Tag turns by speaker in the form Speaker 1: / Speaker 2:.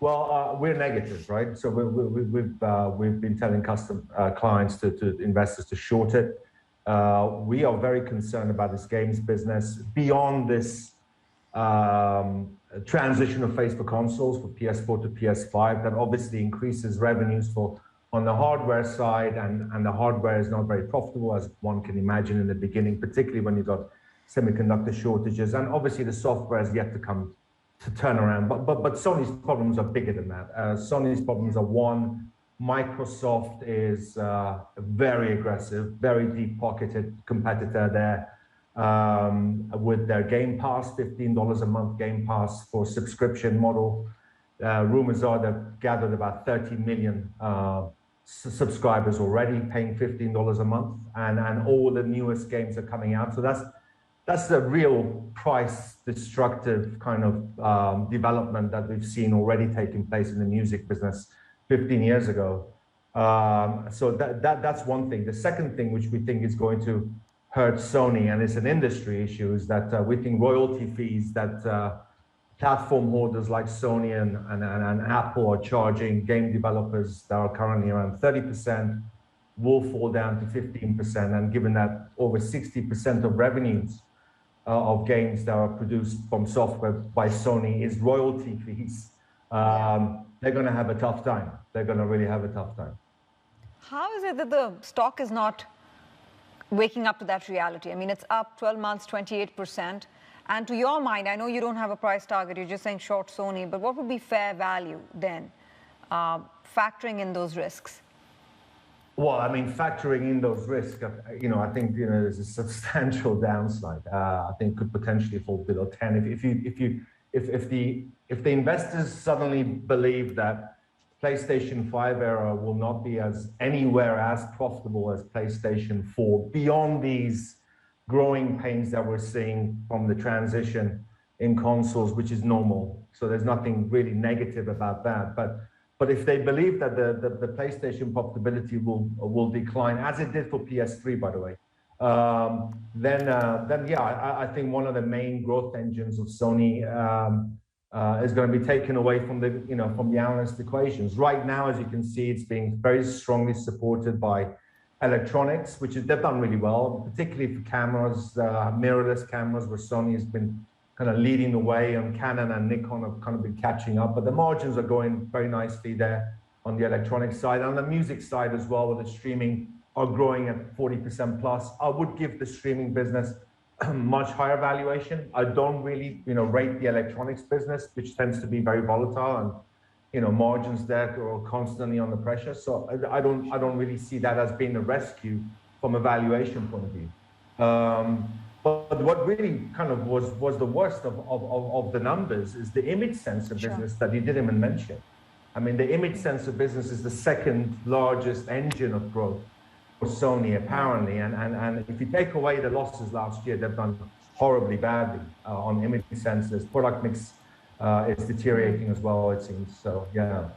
Speaker 1: Well, we're negative, right? So we've been telling clients to investors to short it. We are very concerned about this games business beyond this transition of phase for consoles, for PS4 to PS5, that obviously increases revenues on the hardware side, and the hardware is not very profitable, as one can imagine in the beginning, particularly when you've got semiconductor shortages, and obviously the software has yet to come to turn around. But Sony's problems are bigger than that. Sony's problems are, one, Microsoft is a very aggressive, very deep-pocketed competitor there with their Game Pass, $15 a month Game Pass for subscription model. Rumors are they've gathered about 30 million subscribers already, paying $15 a month, and all the newest games are coming out. So that's the real price destructive kind of development that we've seen already taking place in the music business 15 years ago. So that's one thing. The second thing, which we think is going to hurt Sony, and it's an industry issue, is that we think royalty fees that platform holders like Sony and Apple are charging game developers that are currently around 30% will fall down to 15%. And given that over 60% of revenues of games that are produced from software by Sony is royalty fees, they're going to have a tough time. They're going to really have a tough time.
Speaker 2: How is it that the stock is not waking up to that reality? I mean, it's up 12 months, 28%. And to your mind, I know you don't have a price target, you're just saying short Sony, but what would be fair value then, factoring in those risks?
Speaker 1: Well, I mean, factoring in those risks, I think there's a substantial downside. I think could potentially fall below 10 if the investors suddenly believe that PlayStation 5 era will not be anywhere as profitable as PlayStation 4 beyond these growing pains that we're seeing from the transition in consoles, which is normal. So there's nothing really negative about that. But if they believe that the PlayStation profitability will decline, as it did for PS3, by the way, then I think one of the main growth engines of Sony is going to be taken away from the analyst equations. Right now, as you can see, it's being very strongly supported by electronics, they've done really well, particularly for cameras, mirrorless cameras, where Sony has been kind of leading the way, and Canon and Nikon have kind of been catching up. But the margins are going very nicely there on the electronic side. On the music side as well, with the streaming are growing at 40% plus. I would give the streaming business much higher valuation. I don't really, rate the electronics business, which tends to be very volatile, and margins there are constantly under pressure. So I don't really see that as being a rescue from a valuation point of view. But what really kind of was the worst of the numbers is the image sensor business that you didn't even mention. I mean, the image sensor business is the second largest engine of growth for Sony, apparently. And if you take away the losses last year, they've done horribly badly on image sensors. Product mix is deteriorating as well, it seems. So, yeah.